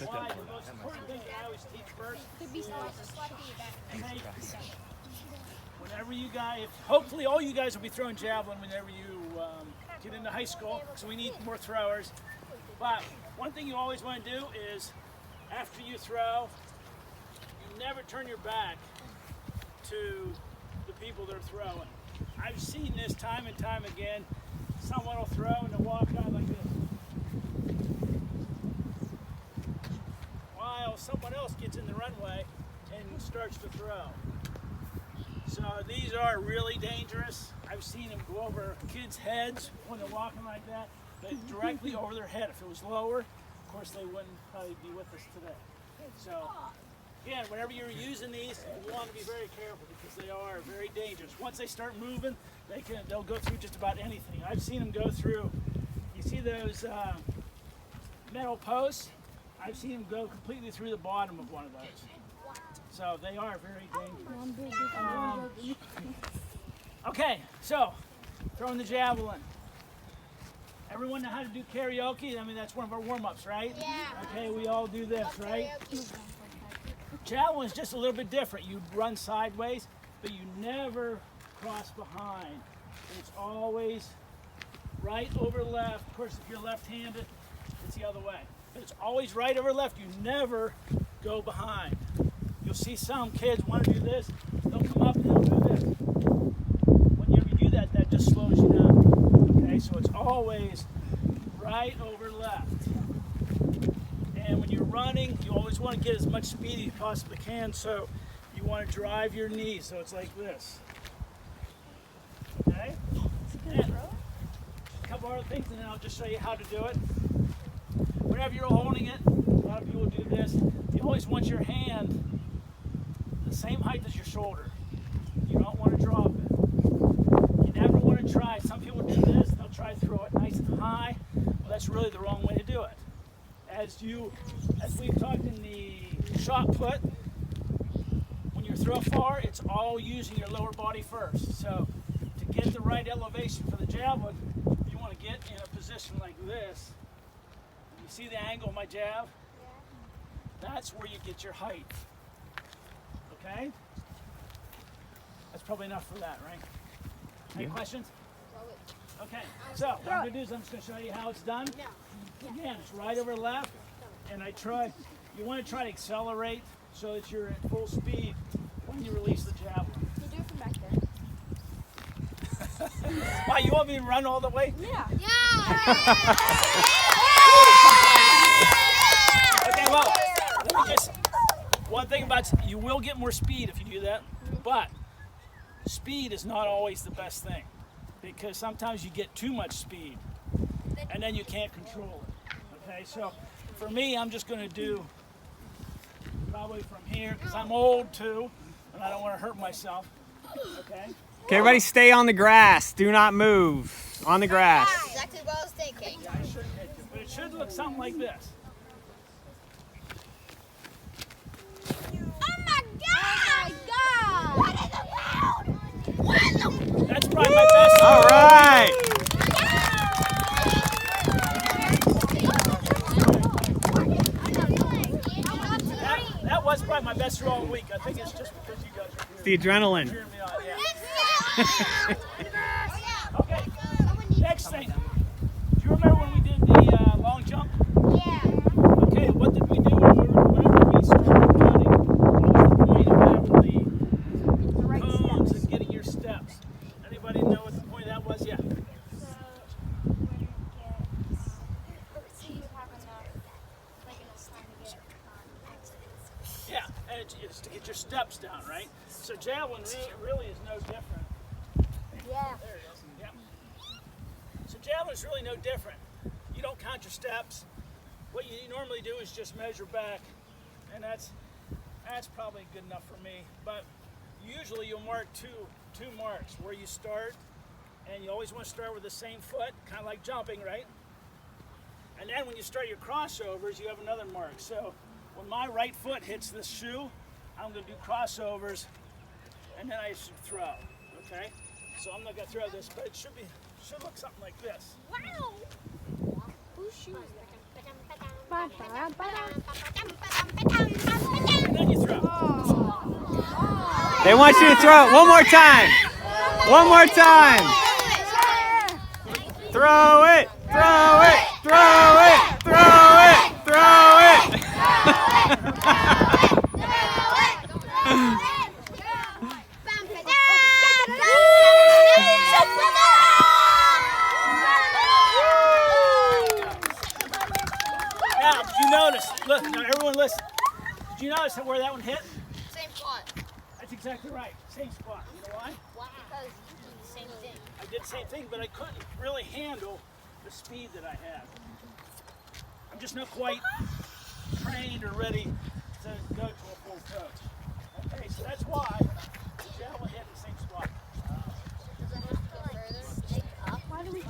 why the most important thing I always teach first is safety. Whenever you guys, hopefully all you guys will be throwing javelin whenever you get into high school, so we need more throwers. But one thing you always want to do is, after you throw, you never turn your back to the people that are throwing. I've seen this time and time again. Someone will throw and they'll walk out like this, while someone else gets in the runway and starts to throw. So these are really dangerous. I've seen them go over kids' heads when they're walking like that, but directly over their head. If it was lower, of course they wouldn't probably be with us today. So again, whenever you're using these, you want to be very careful because they are very dangerous. Once they start moving, they'll go through just about anything. I've seen them go through, you see those metal posts? I've seen them go completely through the bottom of one of those. So they are very dangerous. Okay, so throwing the javelin. Everyone know how to do karaoke? I mean, that's one of our warm-ups, right? Yeah. Okay, we all do this, right? Javelin is just a little bit different. You run sideways, but you never cross behind. And it's always right over left. Of course, if you're left-handed, it's the other way. But it's always right over left. You never go behind. You'll see some kids want to do this. They'll come up and they'll do this. Whenever you do that, that just slows you down. Okay, so it's always right over left. And when you're running, you always want to get as much speed as you possibly can. So you want to drive your knees. So it's like this. Okay? And a couple other things, and then I'll just show you how to do it. Whenever you're holding it, a lot of people do this. You always want your hand the same height as your shoulder. You don't want to drop it. You never want to try. Some people do this. They'll try to throw it nice and high. Well, that's really the wrong way to do it. As we've talked in the shot put, when you throw far, it's all using your lower body first. So to get the right elevation for the javelin, you want to get in a position like this. You see the angle of my jab? That's where you get your height. Okay? That's probably enough for that, right? Any questions? Okay, so what I'm going to do is I'm just going to show you how it's done. Again, it's right over left, and you want to try to accelerate so that you're at full speed when you release the javelin. Can you do it from back there? Why, you want me to run all the way? Yeah. Okay, well, let me just, one thing about, you will get more speed if you do that, but speed is not always the best thing because sometimes you get too much speed and then you can't control it. Okay, so for me, I'm just going to do probably from here because I'm old too and I don't want to hurt myself. Okay? Okay, everybody stay on the grass. Do not move. On the grass. Exactly what I was thinking. Yeah, I shouldn't hit you, but it should look something like this. Oh my God! What in the world? What in the... That's probably my best. All right. That was probably my best throw all week. I think it's just because you guys are It's the adrenaline. cheering me on. Yeah. Okay. Next thing. Do you remember when we did the long jump? Yeah. Okay. What did we do whenever we started running? What was the point of having the cones and getting your steps? Anybody know what the point of that was? Yeah. Yeah, and it's to get your steps down, right? So javelin really is no different. Yeah. There it is. Yep. So javelin is really no different. You don't count your steps. What you normally do is just measure back, and that's probably good enough for me. But usually you'll mark two marks where you start, and you always want to start with the same foot, kind of like jumping, right? And then when you start your crossovers, you have another mark. So when my right foot hits this shoe, I'm going to do crossovers, and then I should throw. Okay? So I'm not going to throw this, but it should look something like this. Wow. Whose shoe is that? And then you throw. They want you to throw it. One more time. One more time. Throw it. Throw it. Throw it. Throw it. Throw it. Now, did you notice? Look, now everyone listen. Did you notice where that one hit? Same spot. That's exactly right. Same spot. You know why? Because you did the same thing. I did the same thing, but I couldn't really handle the speed that I had. I'm just not quite trained or ready to go to a full coach. Okay, so that's why the javelin hit the same spot. Does it have to go further? Up? Why do we